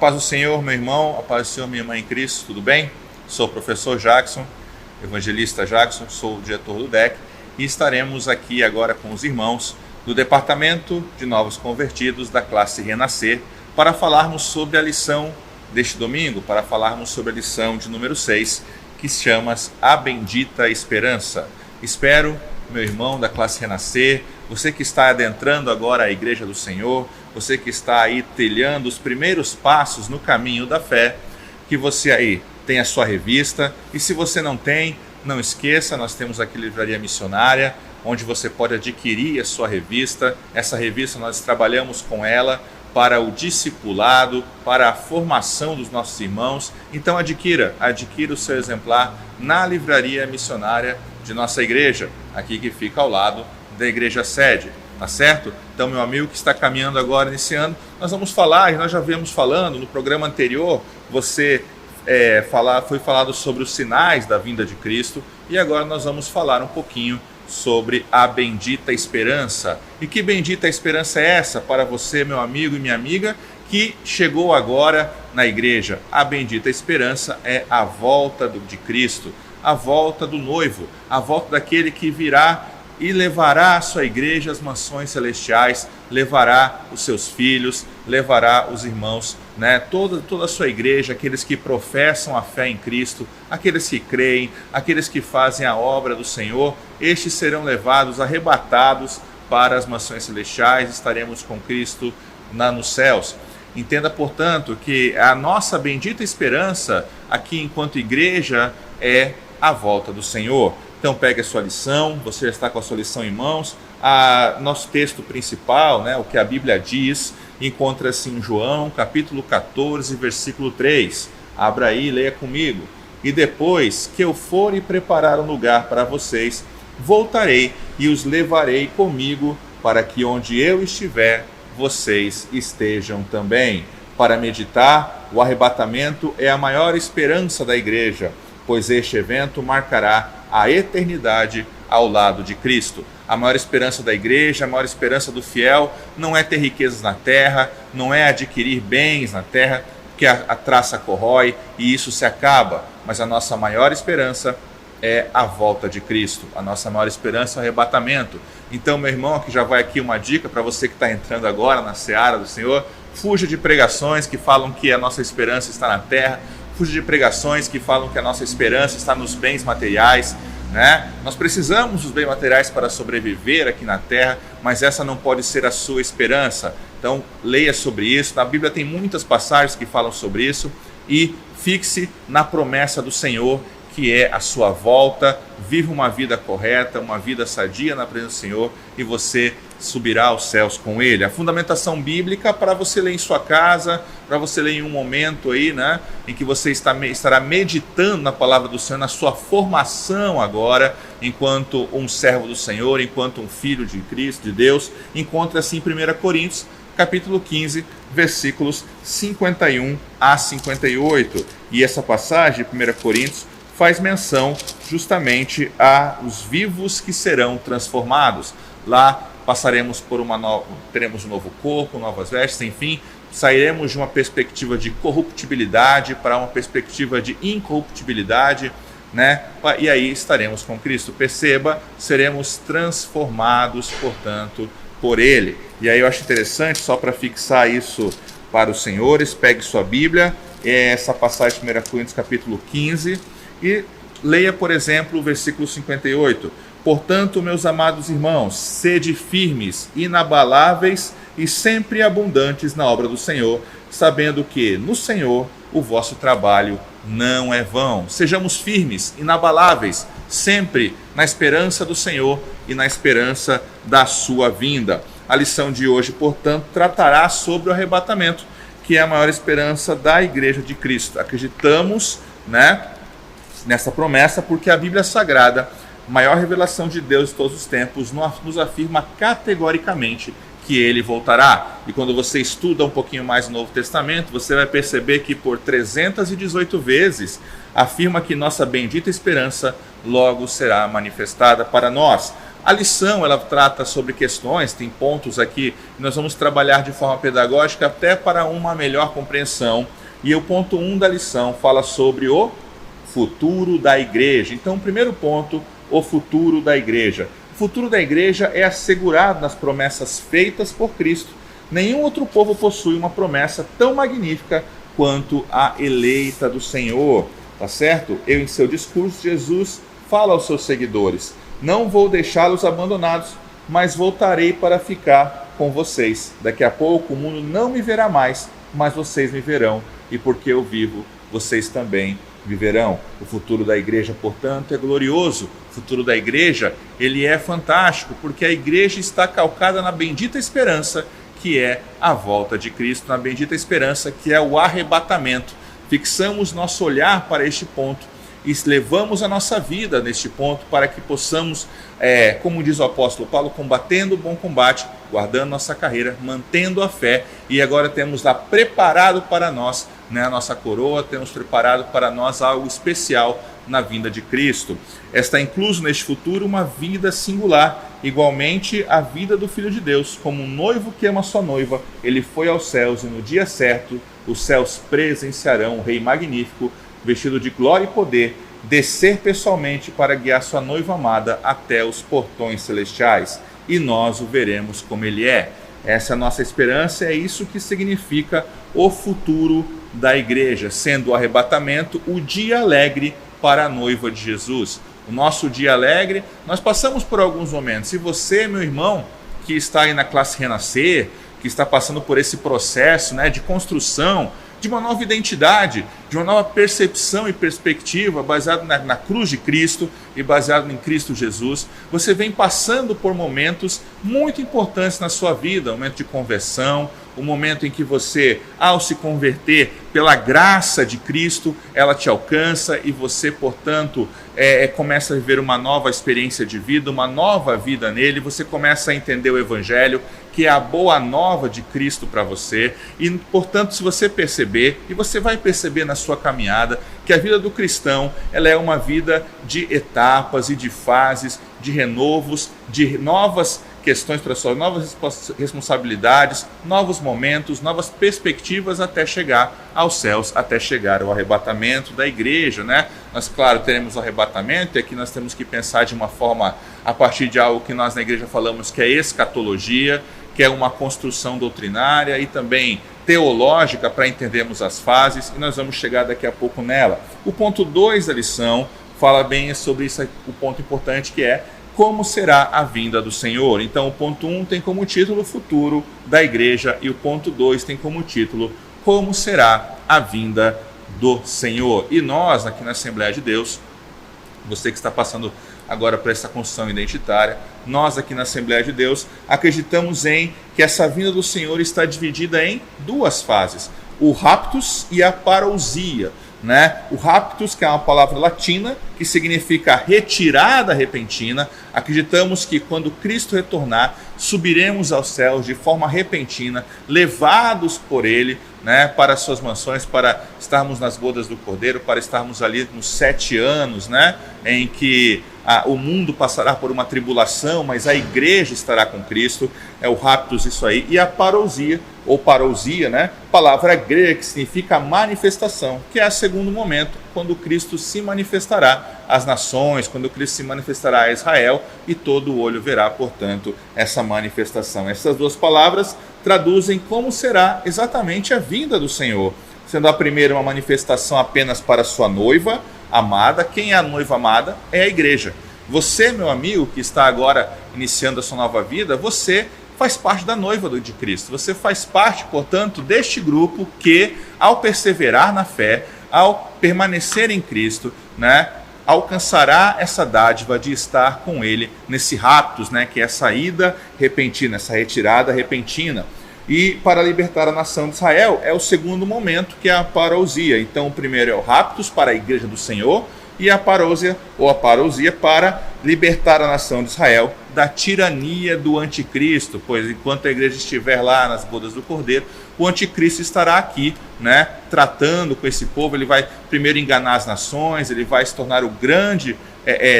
paz do Senhor, meu irmão, a paz do Senhor, minha irmã em Cristo, tudo bem? Sou o professor Jackson, evangelista Jackson, sou o diretor do DEC e estaremos aqui agora com os irmãos do Departamento de Novos Convertidos da classe Renascer para falarmos sobre a lição deste domingo, para falarmos sobre a lição de número 6, que se chama A Bendita Esperança. Espero, meu irmão da classe Renascer, você que está adentrando agora a Igreja do Senhor, você que está aí trilhando os primeiros passos no caminho da fé, que você aí tenha a sua revista, e se você não tem, não esqueça, nós temos aqui a Livraria Missionária, onde você pode adquirir a sua revista. Essa revista nós trabalhamos com ela para o discipulado, para a formação dos nossos irmãos. Então adquira o seu exemplar na Livraria Missionária de nossa igreja, aqui que fica ao lado da igreja sede, tá certo? Então, meu amigo que está caminhando agora, iniciando, nós vamos falar, e nós já viemos falando no programa anterior, foi falado sobre os sinais da vinda de Cristo, e agora nós vamos falar um pouquinho sobre a bendita esperança. E que bendita esperança é essa para você, meu amigo e minha amiga, que chegou agora na igreja? A bendita esperança é a volta de Cristo, a volta do noivo, a volta daquele que virá e levará a sua igreja às mansões celestiais, levará os seus filhos, levará os irmãos, toda a sua igreja, aqueles que professam a fé em Cristo, aqueles que creem, aqueles que fazem a obra do Senhor, estes serão levados, arrebatados para as mansões celestiais, estaremos com Cristo nos céus. Entenda, portanto, que a nossa bendita esperança aqui enquanto igreja é a volta do Senhor. Então pegue a sua lição, você já está com a sua lição em mãos. Nosso texto principal, o que a Bíblia diz, encontra-se em João, capítulo 14, versículo 3. Abra aí, leia comigo. E depois que eu for e preparar um lugar para vocês, voltarei e os levarei comigo, para que onde eu estiver, vocês estejam também. Para meditar, o arrebatamento é a maior esperança da igreja, pois este evento marcará a eternidade ao lado de Cristo. A maior esperança da igreja, a maior esperança do fiel não é ter riquezas na terra, não é adquirir bens na terra, que a traça corrói e isso se acaba, mas a nossa maior esperança é a volta de Cristo, a nossa maior esperança é o arrebatamento. Então, meu irmão, aqui já vai aqui uma dica para você que está entrando agora na seara do Senhor: fuja de pregações que falam que a nossa esperança está na terra, fuja de pregações que falam que a nossa esperança está nos bens materiais, Nós precisamos dos bens materiais para sobreviver aqui na terra, mas essa não pode ser a sua esperança. Então, leia sobre isso. Na Bíblia tem muitas passagens que falam sobre isso e fixe na promessa do Senhor, que é a sua volta. Viva uma vida correta, uma vida sadia na presença do Senhor e você subirá aos céus com Ele. A fundamentação bíblica para você ler em sua casa, para você ler em um momento aí, em que você estará meditando na palavra do Senhor, na sua formação agora, enquanto um servo do Senhor, enquanto um filho de Cristo, de Deus, encontra-se em 1 Coríntios, capítulo 15, versículos 51 a 58. E essa passagem de 1 Coríntios faz menção justamente aos vivos que serão transformados. Lá passaremos teremos um novo corpo, novas vestes, enfim, sairemos de uma perspectiva de corruptibilidade para uma perspectiva de incorruptibilidade, E aí estaremos com Cristo. Perceba, seremos transformados, portanto, por Ele. E aí eu acho interessante, só para fixar isso para os senhores, pegue sua Bíblia, essa passagem de 1 Coríntios capítulo 15, e leia, por exemplo, o versículo 58. Portanto, meus amados irmãos, sede firmes, inabaláveis e sempre abundantes na obra do Senhor, sabendo que no Senhor o vosso trabalho não é vão. Sejamos firmes, inabaláveis, sempre na esperança do Senhor e na esperança da sua vinda. A lição de hoje, portanto, tratará sobre o arrebatamento, que é a maior esperança da Igreja de Cristo. Acreditamos, nessa promessa, porque a Bíblia Sagrada, maior revelação de Deus de todos os tempos, nos afirma categoricamente que Ele voltará. E quando você estuda um pouquinho mais o Novo Testamento, você vai perceber que por 318 vezes afirma que nossa bendita esperança logo será manifestada para nós. A lição, ela trata sobre questões, tem pontos aqui que nós vamos trabalhar de forma pedagógica até para uma melhor compreensão. E o ponto 1 da lição fala sobre o futuro da igreja. Então, o primeiro ponto, o futuro da igreja. O futuro da igreja é assegurado nas promessas feitas por Cristo. Nenhum outro povo possui uma promessa tão magnífica quanto a eleita do Senhor. Tá certo? Em seu discurso, Jesus fala aos seus seguidores: não vou deixá-los abandonados, mas voltarei para ficar com vocês. Daqui a pouco o mundo não me verá mais, mas vocês me verão, e porque eu vivo, vocês também viverão. O futuro da igreja, portanto, é glorioso. O futuro da igreja, ele é fantástico, porque a igreja está calcada na bendita esperança, que é a volta de Cristo, na bendita esperança, que é o arrebatamento. Fixamos nosso olhar para este ponto e levamos a nossa vida neste ponto para que possamos, como diz o apóstolo Paulo, combatendo o bom combate, guardando nossa carreira, mantendo a fé, e agora temos lá preparado para nós, a nossa coroa, temos preparado para nós algo especial na vinda de Cristo. Está incluso neste futuro uma vida singular, igualmente a vida do Filho de Deus, como um noivo que ama sua noiva. Ele foi aos céus e no dia certo os céus presenciarão o Rei magnífico, vestido de glória e poder, descer pessoalmente para guiar sua noiva amada até os portões celestiais, e nós o veremos como ele é. Essa é a nossa esperança, é isso que significa o futuro da igreja, sendo o arrebatamento o dia alegre para a noiva de Jesus. O nosso dia alegre, nós passamos por alguns momentos. Se você, meu irmão, que está aí na classe Renascer, que está passando por esse processo, de construção, de uma nova identidade, de uma nova percepção e perspectiva baseado na cruz de Cristo e baseado em Cristo Jesus, você vem passando por momentos muito importantes na sua vida, um momento de conversão, um momento em que você, ao se converter pela graça de Cristo, ela te alcança e você, portanto, começa a viver uma nova experiência de vida, uma nova vida nele, você começa a entender o Evangelho, que é a boa nova de Cristo para você, e, portanto, se você perceber, e você vai perceber na sua caminhada, que a vida do cristão, ela é uma vida de etapas e de fases, de renovos, de novas questões para suas novas responsabilidades, novos momentos, novas perspectivas até chegar aos céus, até chegar ao arrebatamento da igreja, Nós, claro, teremos o arrebatamento, e aqui nós temos que pensar de uma forma, a partir de algo que nós na igreja falamos que é escatologia, que é uma construção doutrinária e também teológica para entendermos as fases, e nós vamos chegar daqui a pouco nela. O ponto 2 da lição fala bem sobre isso, o ponto importante, que é como será a vinda do Senhor. Então o ponto 1 tem como título futuro da igreja, e o ponto 2 tem como título como será a vinda do Senhor. E nós aqui na Assembleia de Deus, você que está passando agora para essa construção identitária, nós aqui na Assembleia de Deus acreditamos em que essa vinda do Senhor está dividida em duas fases: o raptus e a parousia. O raptus, que é uma palavra latina, que significa retirada repentina. Acreditamos que quando Cristo retornar, subiremos aos céus de forma repentina, levados por Ele, para as suas mansões, para estarmos nas bodas do Cordeiro, para estarmos ali nos 7 anos, em que o mundo passará por uma tribulação, mas a igreja estará com Cristo. É o raptus, isso aí. E a parousia, ou parousia, palavra grega que significa manifestação, que é o segundo momento, quando Cristo se manifestará às nações, quando Cristo se manifestará a Israel, e todo o olho verá, portanto, essa manifestação. Essas duas palavras traduzem como será exatamente a vinda do Senhor, sendo a primeira uma manifestação apenas para sua noiva amada. Quem é a noiva amada? É a igreja. Você, meu amigo, que está agora iniciando a sua nova vida, você faz parte da noiva de Cristo. Você faz parte, portanto, deste grupo que, ao perseverar na fé, ao permanecer em Cristo, alcançará essa dádiva de estar com Ele nesse raptus, que é essa ida repentina, essa retirada repentina. E para libertar a nação de Israel é o segundo momento, que é a parousia. Então o primeiro é o raptus para a igreja do Senhor, e a parousia, ou a parousia, para libertar a nação de Israel da tirania do anticristo, pois enquanto a igreja estiver lá nas bodas do Cordeiro, o anticristo estará aqui, tratando com esse povo. Ele vai primeiro enganar as nações, ele vai se tornar o grande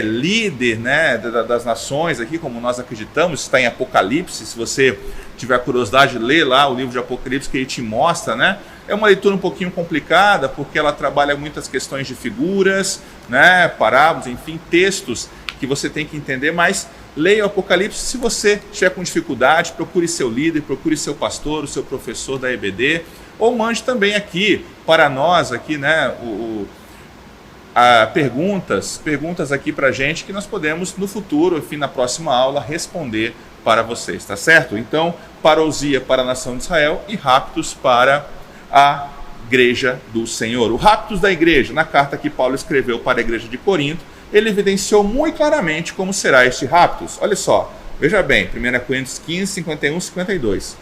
líder, né, das nações aqui, como nós acreditamos, está em Apocalipse. Se você tiver curiosidade, lê lá o livro de Apocalipse, que ele te mostra, né? É uma leitura um pouquinho complicada, porque ela trabalha muitas questões de figuras, né, parábolas, enfim, textos que você tem que entender, mas leia o Apocalipse. Se você estiver com dificuldade, procure seu líder, procure seu pastor, o seu professor da EBD, ou mande também aqui para nós, aqui, né, perguntas aqui para a gente, que nós podemos no futuro, enfim, na próxima aula, responder para vocês, tá certo? Então, parousia para a nação de Israel e raptos para a igreja do Senhor. O raptos da igreja, na carta que Paulo escreveu para a igreja de Corinto, ele evidenciou muito claramente como será este raptos. Olha só, veja bem, 1 Coríntios 15, 51, 52.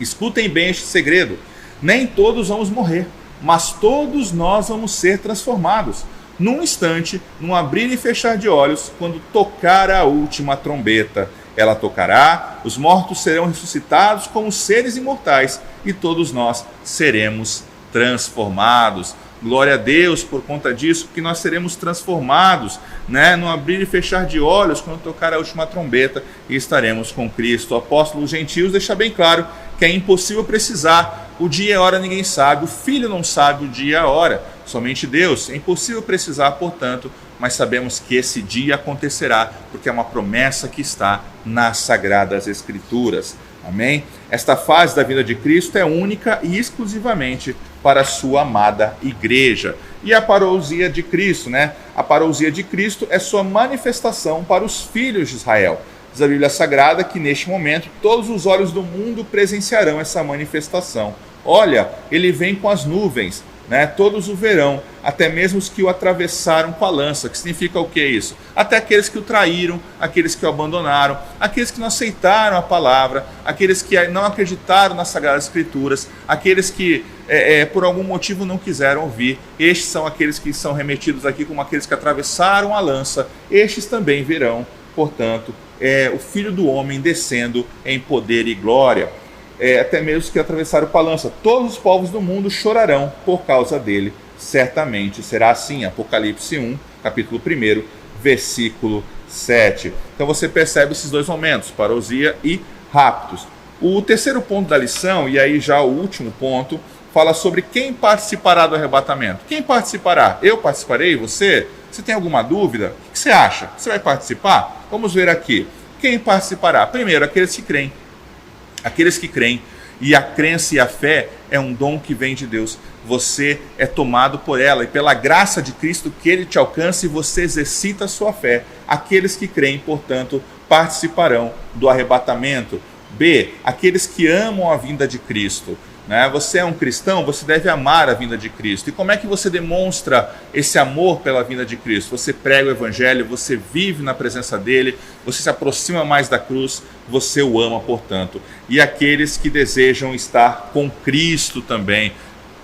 Escutem bem este segredo: nem todos vamos morrer, mas todos nós vamos ser transformados, num instante, num abrir e fechar de olhos, quando tocar a última trombeta. Ela tocará, os mortos serão ressuscitados como seres imortais, e todos nós seremos transformados. Glória a Deus por conta disso, porque nós seremos transformados, né, no abrir e fechar de olhos, quando tocar a última trombeta, e estaremos com Cristo. O apóstolo Gentios deixa bem claro que é impossível precisar o dia e a hora, ninguém sabe, o Filho não sabe o dia e a hora, somente Deus. É impossível precisar, portanto, mas sabemos que esse dia acontecerá, porque é uma promessa que está nas Sagradas Escrituras. Amém? Esta fase da vinda de Cristo é única e exclusivamente para a sua amada igreja. E a parousia de Cristo, né? A parousia de Cristo é sua manifestação para os filhos de Israel. Diz a Bíblia Sagrada que neste momento todos os olhos do mundo presenciarão essa manifestação. Olha, ele vem com as nuvens, né? Todos o verão, até mesmo os que o atravessaram com a lança. Que significa o que é isso? Até aqueles que o traíram, aqueles que o abandonaram, aqueles que não aceitaram a palavra, aqueles que não acreditaram nas Sagradas Escrituras, aqueles que por algum motivo não quiseram ouvir. Estes são aqueles que são remetidos aqui como aqueles que atravessaram a lança. Estes também verão, portanto, o Filho do Homem descendo em poder e glória. Até mesmo os que atravessaram com a lança. Todos os povos do mundo chorarão por causa dele, certamente será assim. Apocalipse 1, capítulo 1, versículo 7. Então você percebe esses dois momentos, parousia e raptos. O terceiro ponto da lição, e aí já o último ponto, fala sobre quem participará do arrebatamento. Quem participará? Eu participarei? Você? Você tem alguma dúvida? O que você acha? Você vai participar? Vamos ver aqui. Quem participará? Primeiro, aqueles que creem. Aqueles que creem. E a crença e a fé é um dom que vem de Deus. Você é tomado por ela e pela graça de Cristo que ele te alcança, e você exercita a sua fé. Aqueles que creem, portanto, participarão do arrebatamento. B, aqueles que amam a vinda de Cristo. Né? Você é um cristão, você deve amar a vinda de Cristo. E como é que você demonstra esse amor pela vinda de Cristo? Você prega o Evangelho, você vive na presença dele, você se aproxima mais da cruz, você o ama, portanto. E aqueles que desejam estar com Cristo também.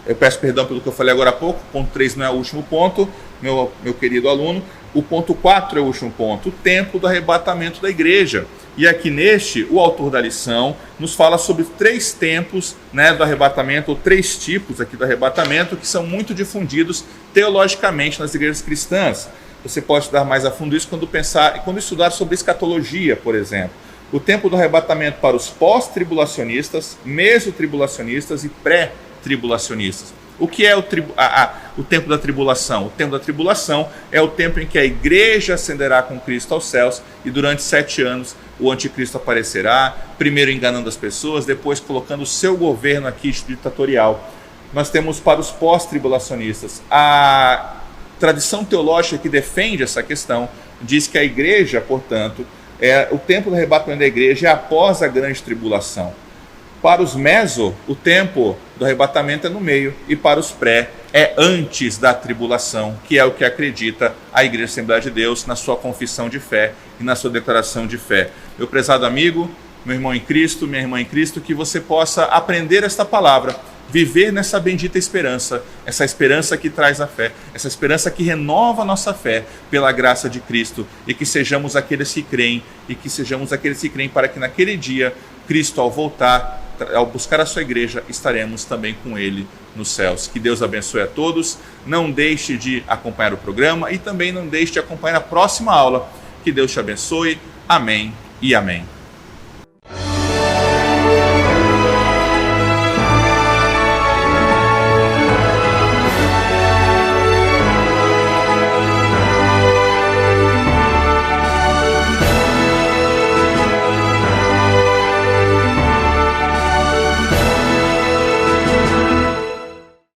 Eu peço perdão pelo que eu falei agora há pouco. O ponto 3 não é o último ponto, meu querido aluno. O ponto 4 é o último ponto, o tempo do arrebatamento da igreja. E aqui neste, o autor da lição nos fala sobre 3 tempos, né, do arrebatamento, ou 3 tipos aqui do arrebatamento, que são muito difundidos teologicamente nas igrejas cristãs. Você pode estudar mais a fundo isso quando estudar sobre escatologia, por exemplo. O tempo do arrebatamento para os pós-tribulacionistas, mesotribulacionistas e pré-tribulacionistas. O que é o tempo da tribulação? O tempo da tribulação é o tempo em que a igreja ascenderá com Cristo aos céus, e durante 7 anos o anticristo aparecerá, primeiro enganando as pessoas, depois colocando o seu governo aqui ditatorial. Nós temos para os pós-tribulacionistas. A tradição teológica que defende essa questão diz que a igreja, portanto, o tempo do arrebatamento da igreja é após a grande tribulação. Para os meso, o tempo do arrebatamento é no meio, e para os pré é antes da tribulação, que é o que acredita a Igreja Assembleia de Deus na sua confissão de fé e na sua declaração de fé. Meu prezado amigo, meu irmão em Cristo, minha irmã em Cristo, que você possa aprender esta palavra, viver nessa bendita esperança, essa esperança que traz a fé, essa esperança que renova a nossa fé pela graça de Cristo, e que sejamos aqueles que creem, para que naquele dia, Cristo, ao voltar, ao buscar a sua igreja, estaremos também com Ele nos céus. Que Deus abençoe a todos. Não deixe de acompanhar o programa e também não deixe de acompanhar a próxima aula. Que Deus te abençoe. Amém e amém.